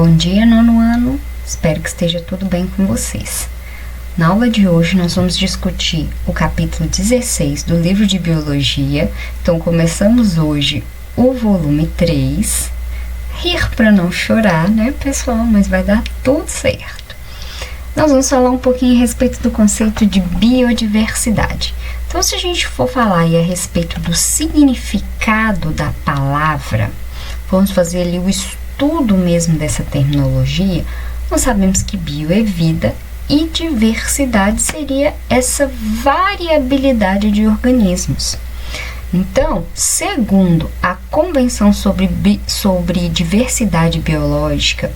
Bom dia, nono ano. Espero que esteja tudo bem com vocês. Na aula de hoje, nós vamos discutir o capítulo 16 do livro de Biologia. Então, começamos hoje o volume 3. Rir para não chorar, né, pessoal? Mas vai dar tudo certo. Nós vamos falar um pouquinho a respeito do conceito de biodiversidade. Então, se a gente for falar aí a respeito do significado da palavra, vamos fazer ali o estudo mesmo dessa terminologia. Nós sabemos que bio é vida e diversidade seria essa variabilidade de organismos. Então, segundo a Convenção sobre Diversidade Biológica,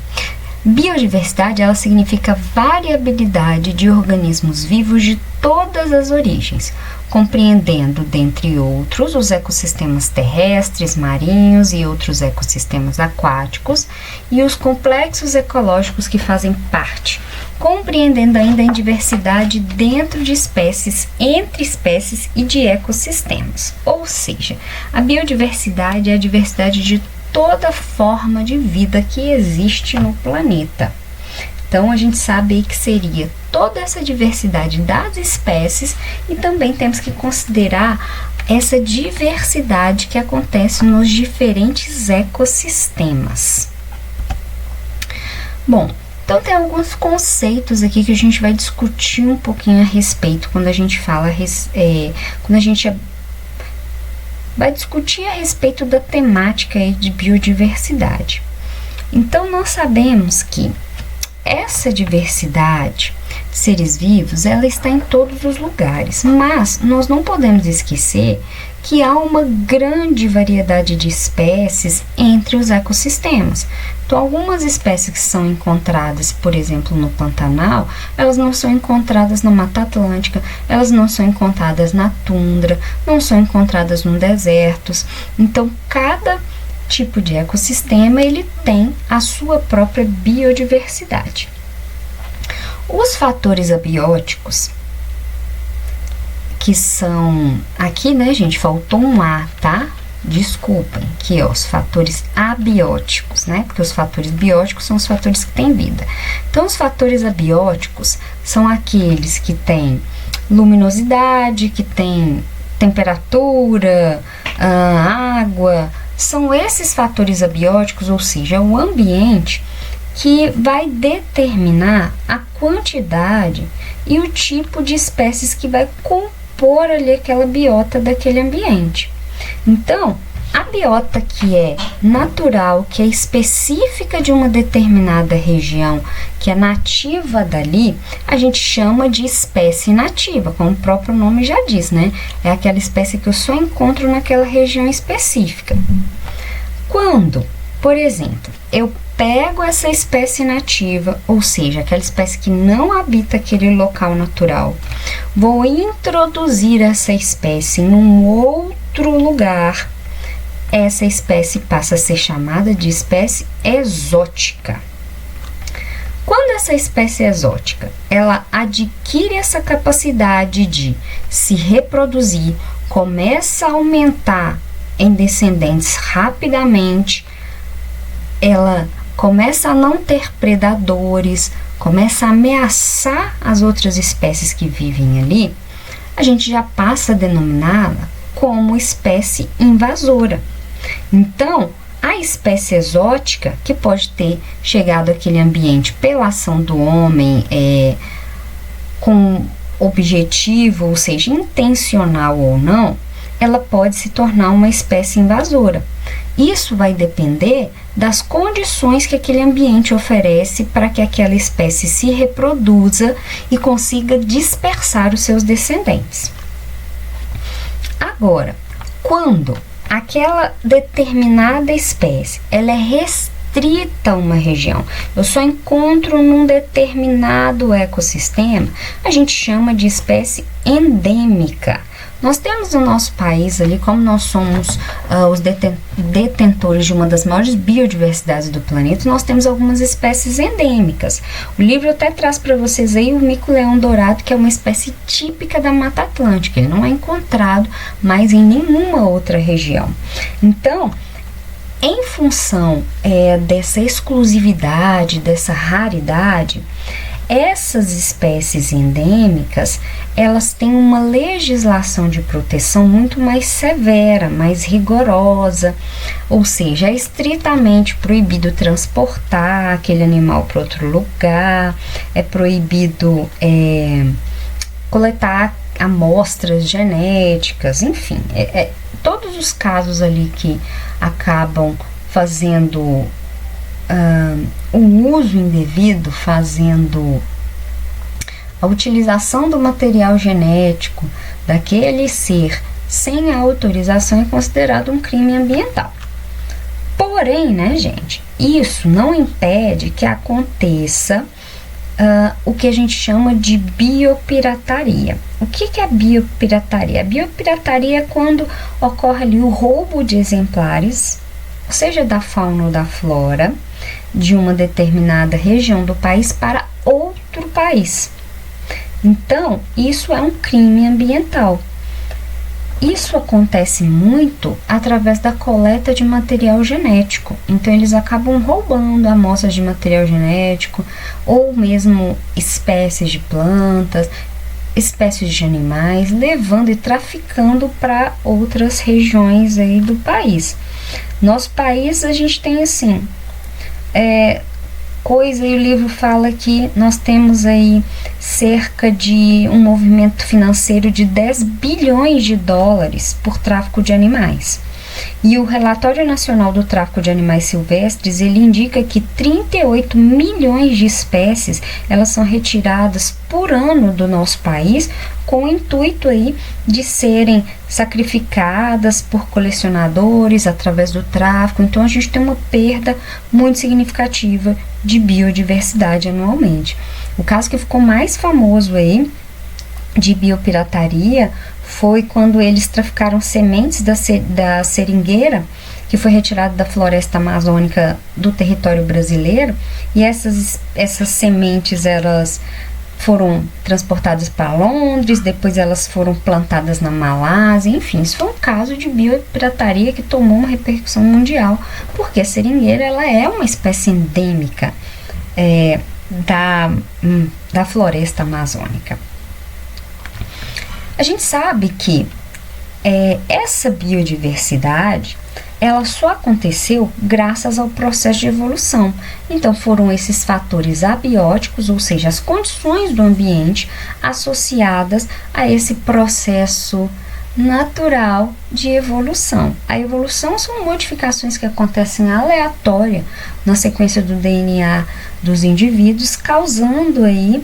biodiversidade ela significa variabilidade de organismos vivos de todas as origens, compreendendo, dentre outros, os ecossistemas terrestres, marinhos e outros ecossistemas aquáticos e os complexos ecológicos que fazem parte, compreendendo ainda a diversidade dentro de espécies, entre espécies e de ecossistemas. Ou seja, a biodiversidade é a diversidade de toda forma de vida que existe no planeta. Então, a gente sabe aí que seria toda essa diversidade das espécies e também temos que considerar essa diversidade que acontece nos diferentes ecossistemas. Bom, então tem alguns conceitos aqui que a gente vai discutir um pouquinho a respeito quando a gente fala, quando a gente vai discutir a respeito da temática aí de biodiversidade. Então, nós sabemos que essa diversidade de seres vivos, ela está em todos os lugares, mas nós não podemos esquecer que há uma grande variedade de espécies entre os ecossistemas. Então, algumas espécies que são encontradas, por exemplo, no Pantanal, elas não são encontradas na Mata Atlântica, elas não são encontradas na tundra, não são encontradas nos desertos. Então, cada tipo de ecossistema, ele tem a sua própria biodiversidade. Os fatores abióticos, que são, aqui, né, gente, faltou um A, tá? Desculpem, aqui, ó, os fatores abióticos, né? Porque os fatores bióticos são os fatores que têm vida. Então, os fatores abióticos são aqueles que têm luminosidade, que têm temperatura, água. São esses fatores abióticos, ou seja, o ambiente, que vai determinar a quantidade e o tipo de espécies que vai compor ali aquela biota daquele ambiente. Então, a biota que é natural, que é específica de uma determinada região, que é nativa dali, a gente chama de espécie nativa, como o próprio nome já diz, né? É aquela espécie que eu só encontro naquela região específica. Quando, por exemplo, eu pego essa espécie nativa, ou seja, aquela espécie que não habita aquele local natural, vou introduzir essa espécie em um outro lugar, essa espécie passa a ser chamada de espécie exótica. Quando essa espécie exótica, ela adquire essa capacidade de se reproduzir, começa a aumentar em descendentes rapidamente, ela começa a não ter predadores, começa a ameaçar as outras espécies que vivem ali, a gente já passa a denominá-la como espécie invasora. Então, a espécie exótica, que pode ter chegado àquele ambiente pela ação do homem, com objetivo, ou seja, intencional ou não, ela pode se tornar uma espécie invasora. Isso vai depender das condições que aquele ambiente oferece para que aquela espécie se reproduza e consiga dispersar os seus descendentes. Agora, quando aquela determinada espécie ela é restrita a uma região, eu só encontro num determinado ecossistema, a gente chama de espécie endêmica. Nós temos no nosso país ali, como nós somos os detentores de uma das maiores biodiversidades do planeta, nós temos algumas espécies endêmicas. O livro até traz para vocês aí o mico-leão dourado, que é uma espécie típica da Mata Atlântica. Ele não é encontrado mais em nenhuma outra região. Então, Em função dessa exclusividade, dessa raridade, essas espécies endêmicas, elas têm uma legislação de proteção muito mais severa, mais rigorosa, ou seja, é estritamente proibido transportar aquele animal para outro lugar, é proibido coletar amostras genéticas, enfim, todos os casos ali que acabam fazendo o uso indevido, fazendo a utilização do material genético daquele ser sem a autorização, é considerado um crime ambiental. Porém, né, gente, isso não impede que aconteça o que a gente chama de biopirataria. O que é a biopirataria? A biopirataria é quando ocorre ali o roubo de exemplares, seja da fauna ou da flora, de uma determinada região do país para outro país. Então, isso é um crime ambiental. Isso acontece muito através da coleta de material genético. Então, eles acabam roubando amostras de material genético, ou mesmo espécies de plantas, espécies de animais, levando e traficando para outras regiões aí do país. Nosso país, a gente tem assim, coisa, e o livro fala que nós temos aí cerca de um movimento financeiro de 10 bilhões de dólares por tráfico de animais. E o Relatório Nacional do Tráfico de Animais Silvestres, ele indica que 38 milhões de espécies, elas são retiradas por ano do nosso país, com o intuito aí de serem sacrificadas por colecionadores através do tráfico. Então, a gente tem uma perda muito significativa de biodiversidade anualmente. O caso que ficou mais famoso aí de biopirataria foi quando eles traficaram sementes da seringueira, que foi retirada da floresta amazônica do território brasileiro, e essas sementes, elas foram transportadas para Londres, depois elas foram plantadas na Malásia, enfim, isso foi um caso de biopirataria que tomou uma repercussão mundial, porque a seringueira, ela é uma espécie endêmica da floresta amazônica. A gente sabe que essa biodiversidade, ela só aconteceu graças ao processo de evolução. Então, foram esses fatores abióticos, ou seja, as condições do ambiente associadas a esse processo natural de evolução. A evolução são modificações que acontecem aleatória na sequência do DNA dos indivíduos, causando aí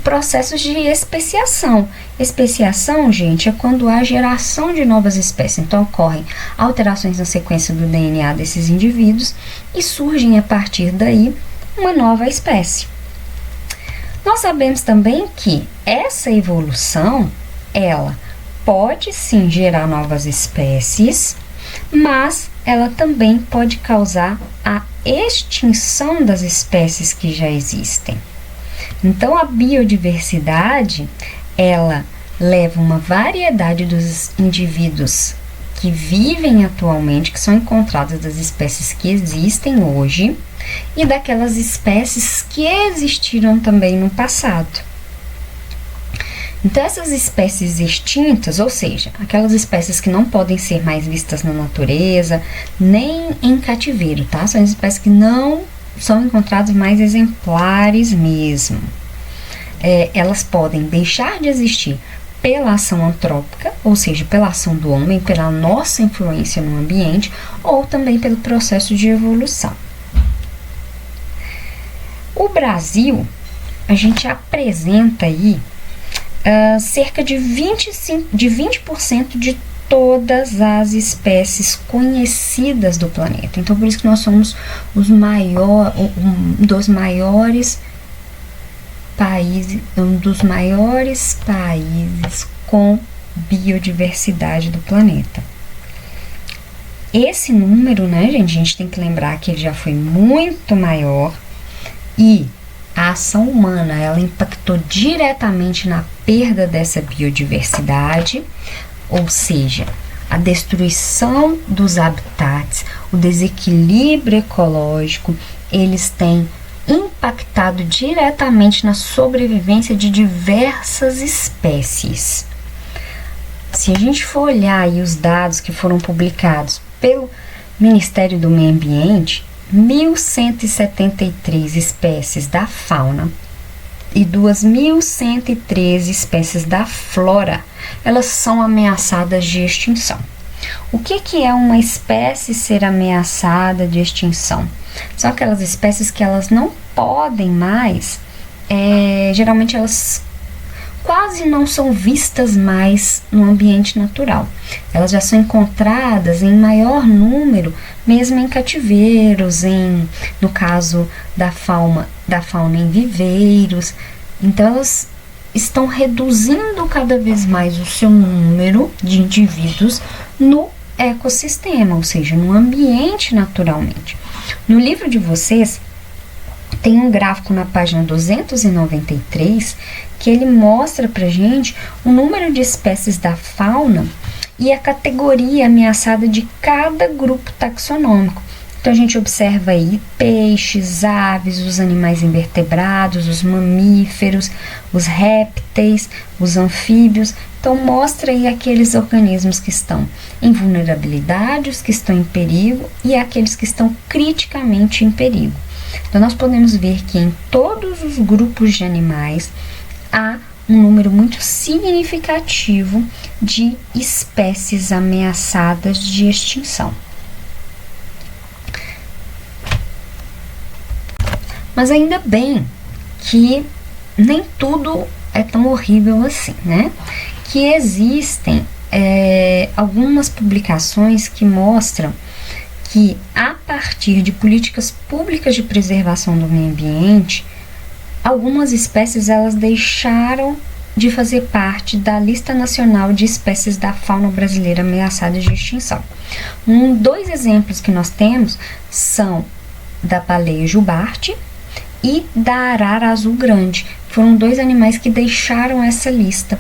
processos de especiação. Especiação, gente, é quando há geração de novas espécies. Então, ocorrem alterações na sequência do DNA desses indivíduos e surgem a partir daí uma nova espécie. Nós sabemos também que essa evolução, ela pode sim gerar novas espécies, mas ela também pode causar a extinção das espécies que já existem. Então, a biodiversidade, ela leva uma variedade dos indivíduos que vivem atualmente, que são encontradas das espécies que existem hoje, e daquelas espécies que existiram também no passado. Então, essas espécies extintas, ou seja, aquelas espécies que não podem ser mais vistas na natureza, nem em cativeiro, tá? São espécies que não são encontrados mais exemplares mesmo. Elas podem deixar de existir pela ação antrópica, ou seja, pela ação do homem, pela nossa influência no ambiente, ou também pelo processo de evolução. O Brasil, a gente apresenta aí cerca de 20% de todas as espécies conhecidas do planeta. Então, por isso que nós somos um dos maiores países com biodiversidade do planeta. Esse número, né, gente, a gente tem que lembrar que ele já foi muito maior, e a ação humana, ela impactou diretamente na perda dessa biodiversidade. Ou seja, a destruição dos habitats, o desequilíbrio ecológico, eles têm impactado diretamente na sobrevivência de diversas espécies. Se a gente for olhar aí os dados que foram publicados pelo Ministério do Meio Ambiente, 1.173 espécies da fauna e 2.113 espécies da flora, elas são ameaçadas de extinção. O que é uma espécie ser ameaçada de extinção? São aquelas espécies que elas não podem mais, geralmente elas quase não são vistas mais no ambiente natural. Elas já são encontradas em maior número, mesmo em cativeiros, no caso da fauna em viveiros. Então, elas estão reduzindo cada vez mais o seu número de indivíduos no ecossistema, ou seja, no ambiente naturalmente. No livro de vocês, tem um gráfico na página 293 que ele mostra pra gente o número de espécies da fauna e a categoria ameaçada de cada grupo taxonômico. Então a gente observa aí peixes, aves, os animais invertebrados, os mamíferos, os répteis, os anfíbios. Então mostra aí aqueles organismos que estão em vulnerabilidade, os que estão em perigo e aqueles que estão criticamente em perigo. Então nós podemos ver que em todos os grupos de animais há um número muito significativo de espécies ameaçadas de extinção. Mas ainda bem que nem tudo é tão horrível assim, né? Que existem algumas publicações que mostram que a partir de políticas públicas de preservação do meio ambiente, algumas espécies elas deixaram de fazer parte da lista nacional de espécies da fauna brasileira ameaçadas de extinção. Dois exemplos que nós temos são da baleia jubarte e da arara azul grande. Foram dois animais que deixaram essa lista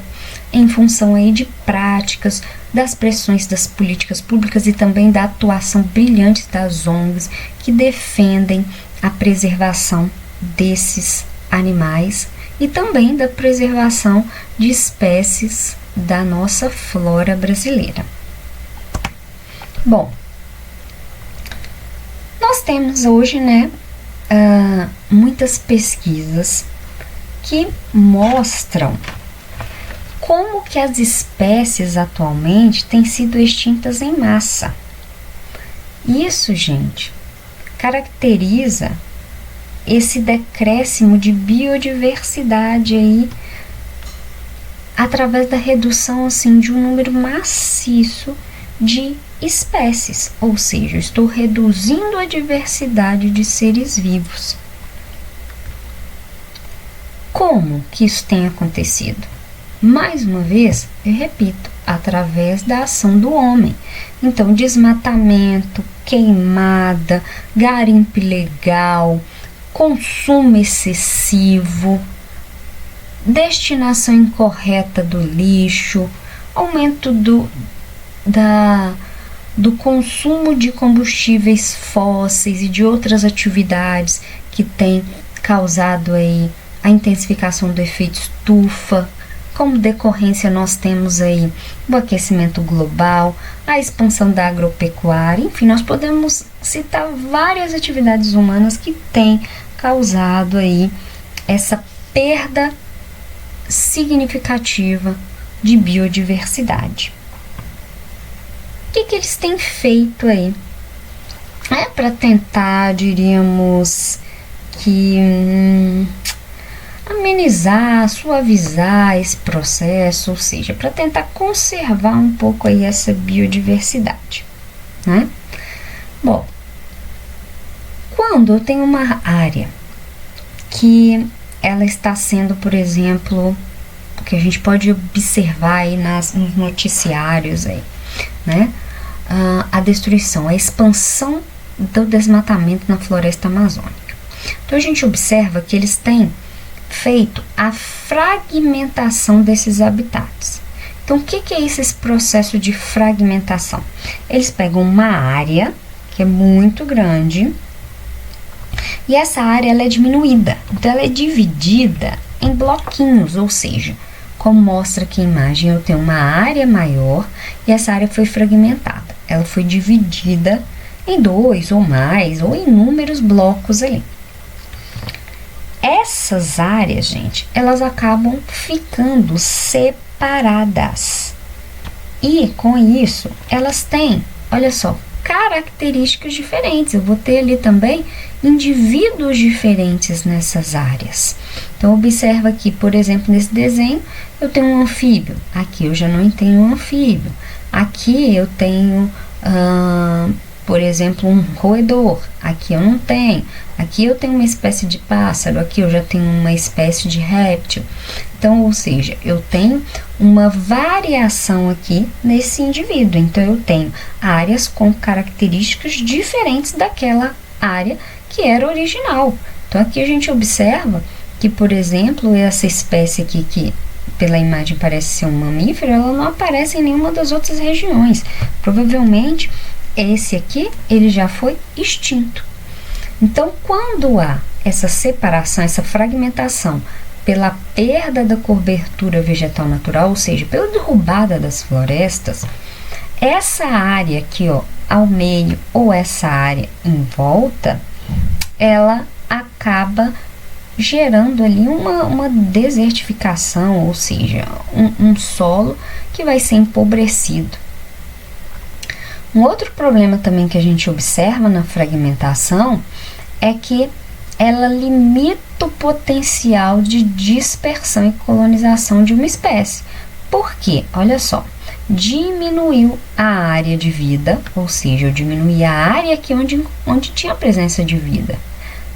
em função aí de práticas, das pressões das políticas públicas e também da atuação brilhante das ONGs que defendem a preservação desses animais e também da preservação de espécies da nossa flora brasileira. Bom, nós temos hoje, muitas pesquisas que mostram como que as espécies atualmente têm sido extintas em massa. Isso, gente, caracteriza esse decréscimo de biodiversidade aí através da redução assim de um número maciço de espécies, ou seja, eu estou reduzindo a diversidade de seres vivos. Como que isso tem acontecido? Mais uma vez, eu repito, através da ação do homem. Então, desmatamento, queimada, garimpo ilegal, consumo excessivo, destinação incorreta do lixo, aumento do consumo de combustíveis fósseis e de outras atividades que têm causado aí a intensificação do efeito estufa. Como decorrência, nós temos aí o aquecimento global, a expansão da agropecuária, enfim, nós podemos citar várias atividades humanas que têm causado aí essa perda significativa de biodiversidade. O que eles têm feito aí? Para tentar, diríamos que amenizar, suavizar esse processo, ou seja, para tentar conservar um pouco aí essa biodiversidade, né? Bom, quando eu tenho uma área que ela está sendo, por exemplo, que a gente pode observar aí nos noticiários aí, né? A destruição, a expansão do desmatamento na floresta amazônica. Então a gente observa que eles têm feito a fragmentação desses habitats. Então, o que é esse processo de fragmentação? Eles pegam uma área que é muito grande e essa área ela é diminuída. Então, ela é dividida em bloquinhos, ou seja, como mostra aqui a imagem, eu tenho uma área maior e essa área foi fragmentada. Ela foi dividida em 2 ou mais, ou inúmeros blocos ali. Essas áreas, gente, elas acabam ficando separadas. E com isso, elas têm, olha só, características diferentes. Eu vou ter ali também indivíduos diferentes nessas áreas. Então, observa aqui, por exemplo, nesse desenho, eu tenho um anfíbio. Aqui eu já não tenho um anfíbio. Aqui eu tenho, por exemplo, um roedor. Aqui eu não tenho. Aqui eu tenho uma espécie de pássaro. Aqui eu já tenho uma espécie de réptil. Então, ou seja, eu tenho uma variação aqui nesse indivíduo. Então, eu tenho áreas com características diferentes daquela área que era original. Então, aqui a gente observa que, por exemplo, essa espécie aqui, que pela imagem parece ser um mamífero, ela não aparece em nenhuma das outras regiões. Provavelmente, esse aqui, ele já foi extinto. Então, quando há essa separação, essa fragmentação pela perda da cobertura vegetal natural, ou seja, pela derrubada das florestas, essa área aqui, ó, ao meio, ou essa área em volta, ela acaba gerando ali uma desertificação, ou seja, um solo que vai ser empobrecido. Um outro problema também que a gente observa na fragmentação é que ela limita o potencial de dispersão e colonização de uma espécie. Por quê? Olha só, diminuiu a área de vida, ou seja, eu diminuí a área aqui onde tinha a presença de vida,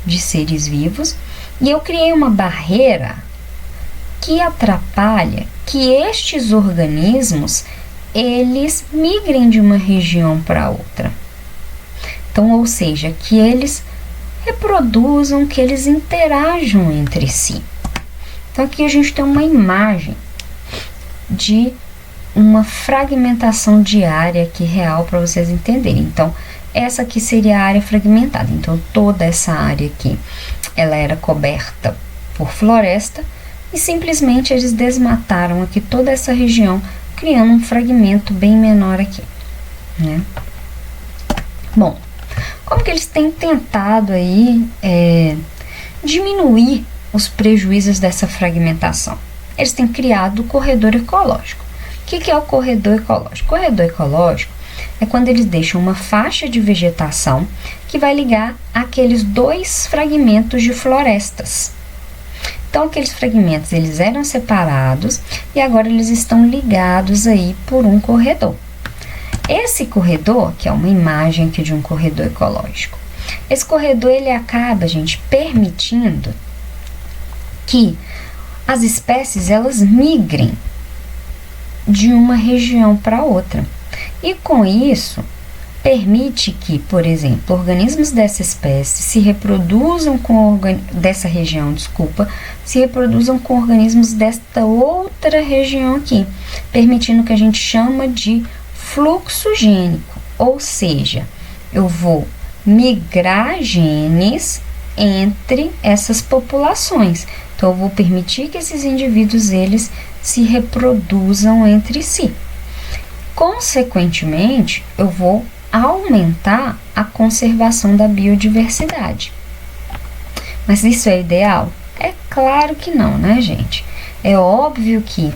de seres vivos, e eu criei uma barreira que atrapalha que estes organismos eles migrem de uma região para outra. Então, ou seja, que eles reproduzam, que eles interajam entre si. Então, aqui a gente tem uma imagem de uma fragmentação de área aqui real para vocês entenderem. Então, essa aqui seria a área fragmentada. Então, toda essa área aqui, ela era coberta por floresta e simplesmente eles desmataram aqui toda essa região, criando um fragmento bem menor aqui, né? Bom, como que eles têm tentado aí diminuir os prejuízos dessa fragmentação? Eles têm criado o corredor ecológico. O que é o corredor ecológico? O corredor ecológico é quando eles deixam uma faixa de vegetação que vai ligar aqueles dois fragmentos de florestas. Então, aqueles fragmentos, eles eram separados e agora eles estão ligados aí por um corredor. Esse corredor, que é uma imagem aqui de um corredor ecológico, esse corredor, ele acaba, gente, permitindo que as espécies, elas migrem de uma região para outra. E com isso, permite que, por exemplo, organismos dessa espécie se reproduzam dessa região, se reproduzam com organismos desta outra região aqui, permitindo que a gente chama de fluxo gênico, ou seja, eu vou migrar genes entre essas populações. Então, eu vou permitir que esses indivíduos, eles se reproduzam entre si. Consequentemente, eu vou aumentar a conservação da biodiversidade. Mas isso é ideal? É claro que não, né, gente? É óbvio que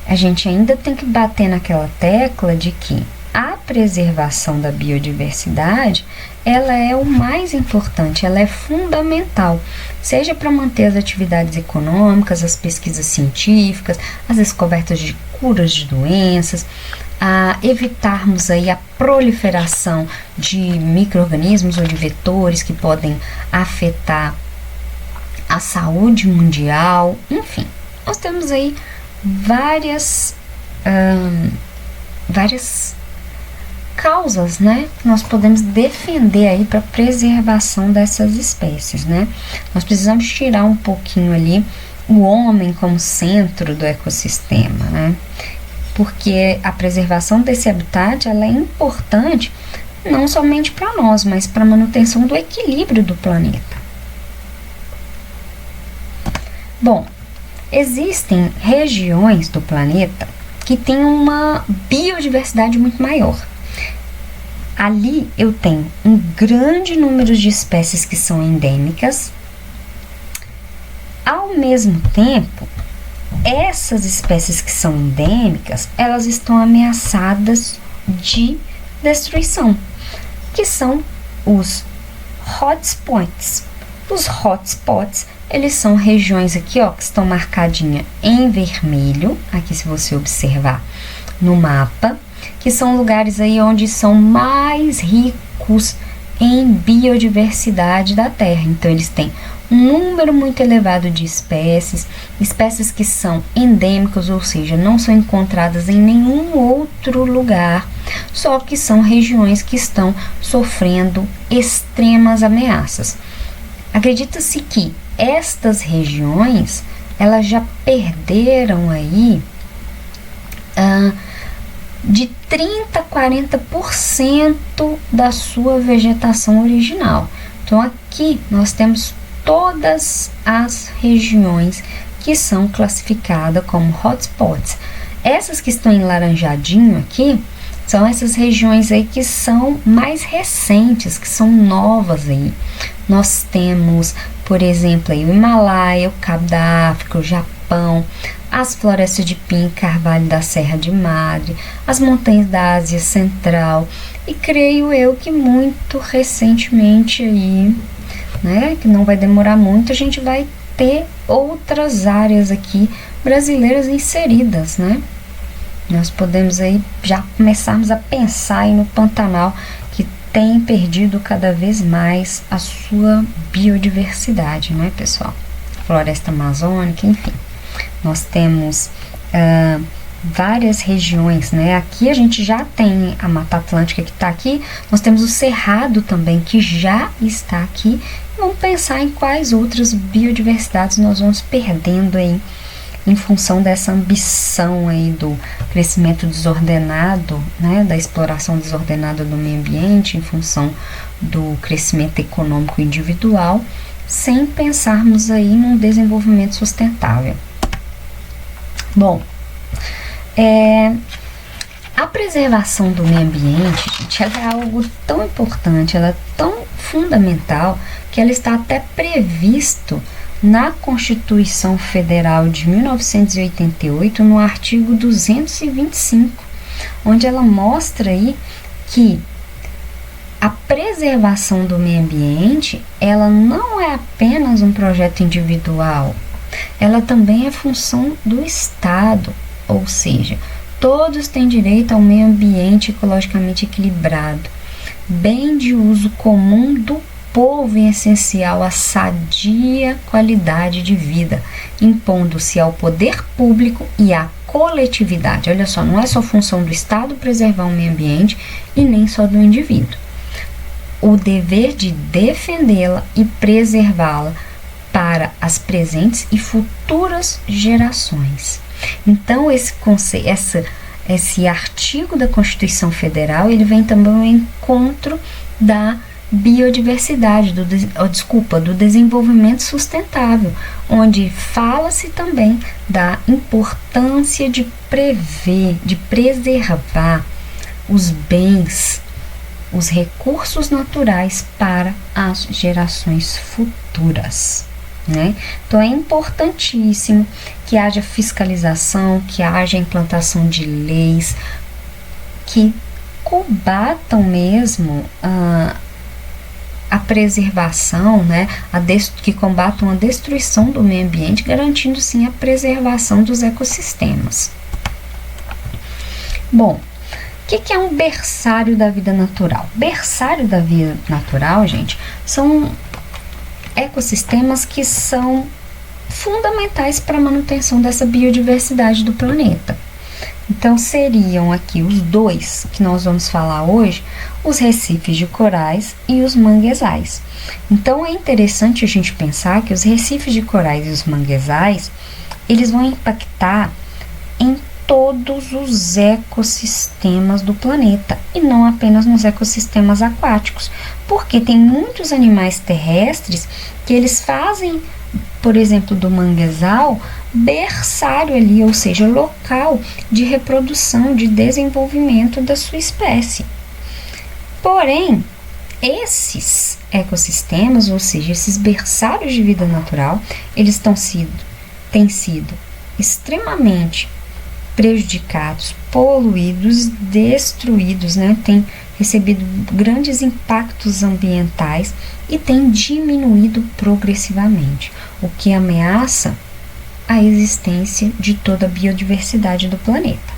a gente ainda tem que bater naquela tecla de que a preservação da biodiversidade, ela é o mais importante, ela é fundamental, seja para manter as atividades econômicas, as pesquisas científicas, as descobertas de curas de doenças, a evitarmos aí a proliferação de micro-organismos ou de vetores que podem afetar a saúde mundial, enfim, nós temos aí várias causas, né, que nós podemos defender aí para preservação dessas espécies, né? Nós precisamos tirar um pouquinho ali o homem como centro do ecossistema, né? porque a preservação desse habitat ela é importante não somente para nós, mas para a manutenção do equilíbrio do planeta. Bom, existem regiões do planeta que têm uma biodiversidade muito maior. Ali eu tenho um grande número de espécies que são endêmicas. Ao mesmo tempo, essas espécies que são endêmicas, elas estão ameaçadas de destruição, que são os hotspots. Os hotspots, eles são regiões aqui, ó, que estão marcadinhas em vermelho, aqui se você observar no mapa, que são lugares aí onde são mais ricos em biodiversidade da Terra. Então, eles têm um número muito elevado de espécies que são endêmicas, ou seja, não são encontradas em nenhum outro lugar, só que são regiões que estão sofrendo extremas ameaças. Acredita-se que estas regiões, elas já perderam aí de 30% a 40% da sua vegetação original. Então, aqui nós temos todas as regiões que são classificadas como hotspots. Essas que estão em laranjadinho aqui, são essas regiões aí que são mais recentes, que são novas aí. Nós temos, por exemplo, aí o Himalaia, o Cabo da África, o Japão, as florestas de pinho e carvalho da Serra de Madre, as montanhas da Ásia Central e creio eu que muito recentemente aí, né, que não vai demorar muito, a gente vai ter outras áreas aqui brasileiras inseridas, né? Nós podemos aí já começarmos a pensar aí no Pantanal, que tem perdido cada vez mais a sua biodiversidade, não é, pessoal? Floresta amazônica, enfim. Nós temos várias regiões, né? Aqui a gente já tem a Mata Atlântica que está aqui, nós temos o Cerrado também, que já está aqui. Vamos pensar em quais outras biodiversidades nós vamos perdendo aí, em função dessa ambição aí do crescimento desordenado, né, da exploração desordenada do meio ambiente, em função do crescimento econômico individual, sem pensarmos aí num desenvolvimento sustentável. Bom, a preservação do meio ambiente, gente, ela é algo tão importante, ela é tão fundamental, que ela está até previsto na Constituição Federal de 1988, no artigo 225, onde ela mostra aí que a preservação do meio ambiente, ela não é apenas um projeto individual, ela também é função do Estado, ou seja, todos têm direito ao meio ambiente ecologicamente equilibrado, bem de uso comum do povo em essencial à sadia qualidade de vida, impondo-se ao poder público e à coletividade. Olha só, não é só função do Estado preservar o meio ambiente e nem só do indivíduo. O dever de defendê-la e preservá-la para as presentes e futuras gerações. Então, esse artigo da Constituição Federal, ele vem também ao encontro da biodiversidade, do desenvolvimento sustentável, onde fala-se também da importância de preservar os bens, os recursos naturais para as gerações futuras, né? Então é importantíssimo que haja fiscalização, que haja implantação de leis que combatam mesmo a preservação, né, que combatam a destruição do meio ambiente, garantindo sim a preservação dos ecossistemas. Bom, o que é um berçário da vida natural? Berçário da vida natural, gente, são ecossistemas que são fundamentais para a manutenção dessa biodiversidade do planeta. Então, seriam aqui os dois que nós vamos falar hoje, os recifes de corais e os manguezais. Então, é interessante a gente pensar que os recifes de corais e os manguezais, eles vão impactar em todos os ecossistemas do planeta e não apenas nos ecossistemas aquáticos, porque tem muitos animais terrestres que eles fazem, por exemplo, do manguezal, berçário ali, ou seja, local de reprodução, de desenvolvimento da sua espécie. Porém, esses ecossistemas, ou seja, esses berçários de vida natural, eles têm sido extremamente prejudicados, poluídos, destruídos, né? Tem recebido grandes impactos ambientais e tem diminuído progressivamente, o que ameaça a existência de toda a biodiversidade do planeta.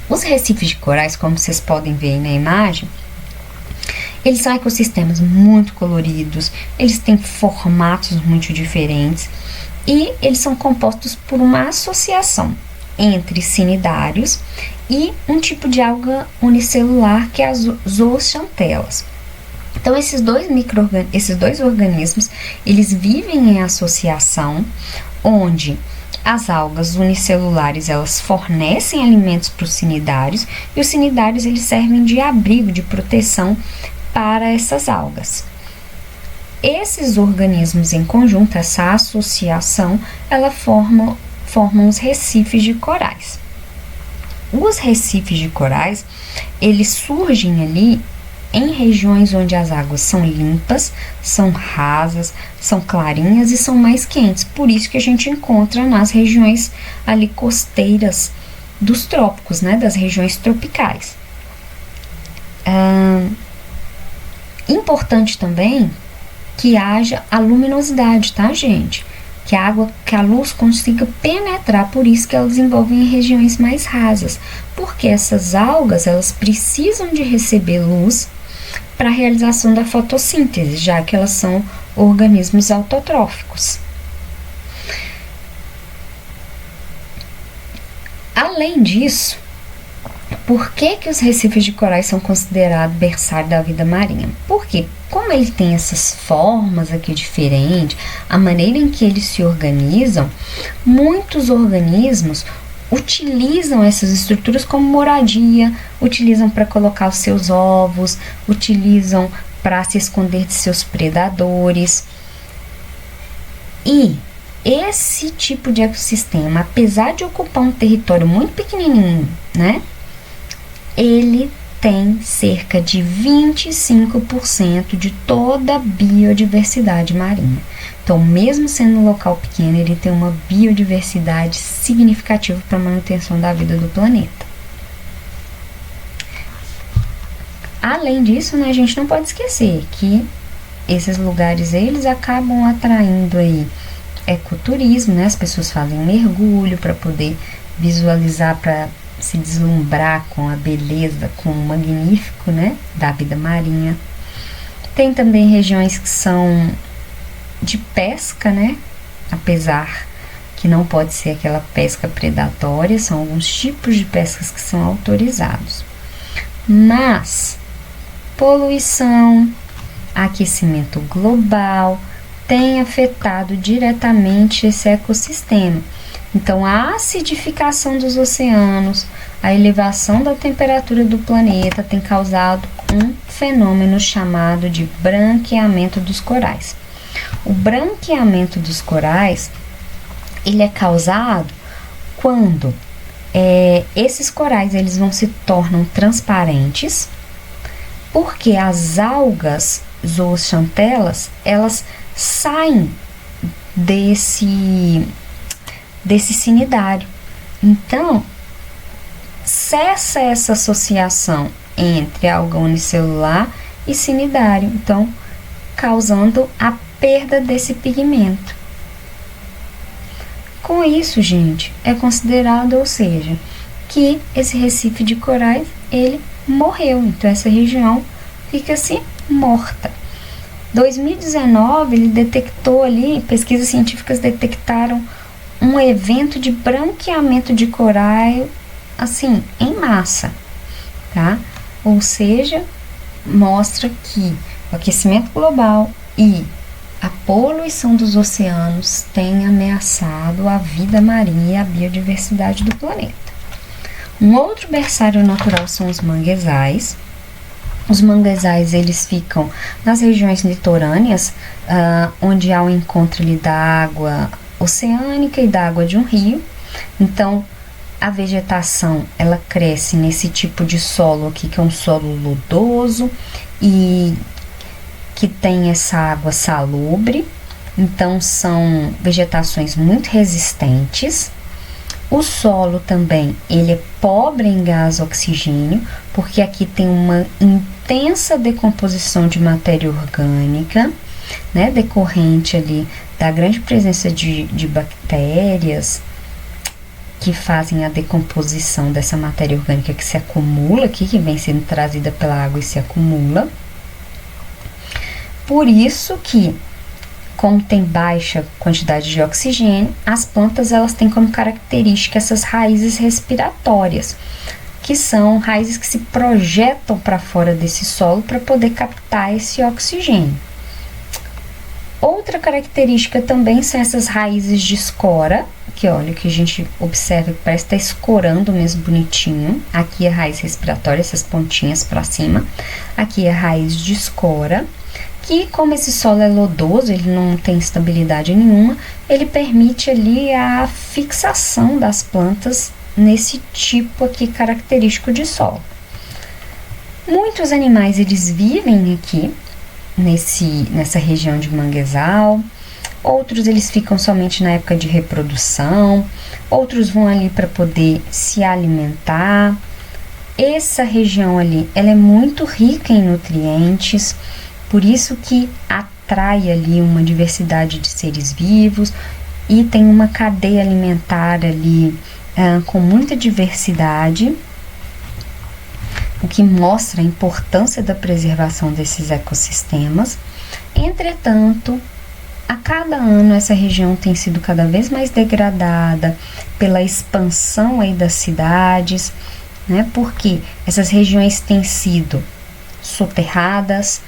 Os recifes de corais, como vocês podem ver aí na imagem, eles são ecossistemas muito coloridos, eles têm formatos muito diferentes e eles são compostos por uma associação entre cnidários e um tipo de alga unicelular que é as zooxantelas. Então, esses dois organismos, eles vivem em associação, onde as algas unicelulares, elas fornecem alimentos para os cnidários e os cnidários, eles servem de abrigo, de proteção para essas algas. Esses organismos em conjunto, essa associação, ela formam os recifes de corais. Os recifes de corais, eles surgem ali em regiões onde as águas são limpas, são rasas, são clarinhas e são mais quentes. Por isso que a gente encontra nas regiões ali costeiras dos trópicos, né, das regiões tropicais. Importante também que haja a luminosidade, tá, gente? Que a luz consiga penetrar, por isso que elas desenvolvem em regiões mais rasas, porque essas algas, elas precisam de receber luz para a realização da fotossíntese, já que elas são organismos autotróficos. Além disso, por que os recifes de corais são considerados berçário da vida marinha? Porque, como ele tem essas formas aqui diferentes, a maneira em que eles se organizam, muitos organismos utilizam essas estruturas como moradia, utilizam para colocar os seus ovos, utilizam para se esconder de seus predadores. E esse tipo de ecossistema, apesar de ocupar um território muito pequenininho, né, ele tem cerca de 25% de toda a biodiversidade marinha. Então, mesmo sendo um local pequeno, ele tem uma biodiversidade significativa para a manutenção da vida do planeta. Além disso, né, a gente não pode esquecer que esses lugares, eles acabam atraindo aí ecoturismo, né? As pessoas fazem mergulho para poder visualizar, para se deslumbrar com a beleza, com o magnífico, né, da vida marinha. Tem também regiões que são de pesca, né, apesar que não pode ser aquela pesca predatória, são alguns tipos de pescas que são autorizados. Mas poluição, aquecimento global tem afetado diretamente esse ecossistema. Então, a acidificação dos oceanos, a elevação da temperatura do planeta tem causado um fenômeno chamado de branqueamento dos corais. O branqueamento dos corais, ele é causado quando esses corais, eles se tornam transparentes, porque as algas zooxantelas, elas saem desse cnidário. Então, cessa essa associação entre alga unicelular e cnidário, então causando a perda desse pigmento. Com isso, gente, é considerado, ou seja, que esse recife de corais, ele morreu, então essa região fica assim morta. 2019, ele detectou ali, pesquisas científicas detectaram um evento de branqueamento de coral, assim, em massa, tá? Ou seja, mostra que o aquecimento global e a poluição dos oceanos tem ameaçado a vida marinha e a biodiversidade do planeta. Um outro berçário natural são os manguezais. Os manguezais, eles ficam nas regiões litorâneas, onde há o encontro ali da água oceânica e da água de um rio. Então, a vegetação, ela cresce nesse tipo de solo aqui, que é um solo lodoso e que tem essa água salubre. Então, são vegetações muito resistentes. O solo também, ele é pobre em gás oxigênio, porque aqui tem uma intensa decomposição de matéria orgânica, né, decorrente ali da grande presença de bactérias que fazem a decomposição dessa matéria orgânica que se acumula aqui, que vem sendo trazida pela água e se acumula. Por isso que, como tem baixa quantidade de oxigênio, as plantas elas têm como característica essas raízes respiratórias, que são raízes que se projetam para fora desse solo para poder captar esse oxigênio. Outra característica também são essas raízes de escora, que olha, que a gente observa que parece estar escorando mesmo bonitinho. Aqui é a raiz respiratória, essas pontinhas para cima. Aqui é a raiz de escora, que como esse solo é lodoso, ele não tem estabilidade nenhuma, ele permite ali a fixação das plantas nesse tipo aqui característico de solo. Muitos animais, eles vivem aqui, nessa região de manguezal. Outros, eles ficam somente na época de reprodução. Outros vão ali para poder se alimentar. Essa região ali, ela é muito rica em nutrientes, por isso que atrai ali uma diversidade de seres vivos e tem uma cadeia alimentar ali com muita diversidade, o que mostra a importância da preservação desses ecossistemas. Entretanto, a cada ano essa região tem sido cada vez mais degradada pela expansão aí das cidades, né? Porque essas regiões têm sido soterradas,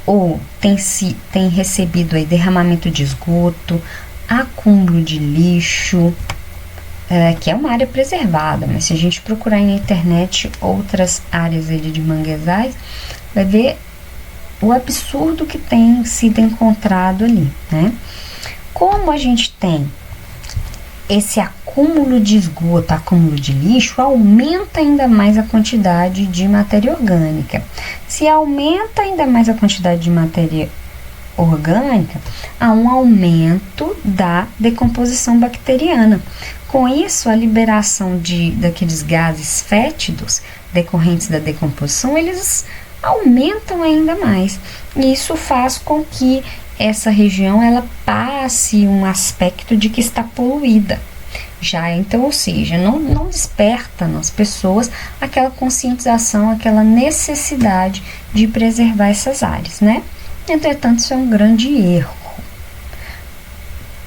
ou tem recebido aí derramamento de esgoto, acúmulo de lixo, que é uma área preservada, mas se a gente procurar na internet outras áreas ali de manguezais, vai ver o absurdo que tem sido encontrado ali, né? Como a gente tem esse acúmulo de esgoto, acúmulo de lixo, aumenta ainda mais a quantidade de matéria orgânica. Se aumenta ainda mais a quantidade de matéria orgânica, há um aumento da decomposição bacteriana. Com isso, a liberação daqueles gases fétidos decorrentes da decomposição, eles aumentam ainda mais. E isso faz com que essa região ela passe um aspecto de que está poluída. Já então, ou seja, não desperta nas pessoas aquela conscientização, aquela necessidade de preservar essas áreas, né? Entretanto, isso é um grande erro.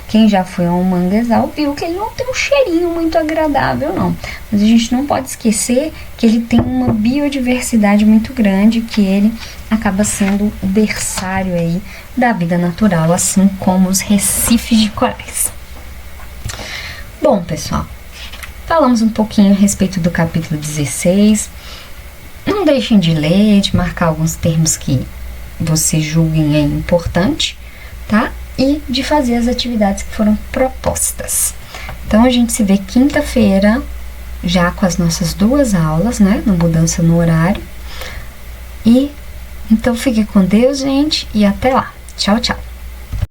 Quem já foi a um manguezal viu que ele não tem um cheirinho muito agradável, não. Mas a gente não pode esquecer que ele tem uma biodiversidade muito grande, que ele acaba sendo o berçário aí da vida natural, assim como os recifes de corais. Bom, pessoal, falamos um pouquinho a respeito do capítulo 16. Não deixem de ler, de marcar alguns termos que vocês julguem importante, tá? E de fazer as atividades que foram propostas. Então, a gente se vê quinta-feira, já com as nossas 2 aulas, né? Na mudança no horário. E então, fique com Deus, gente, e até lá. Tchau, tchau.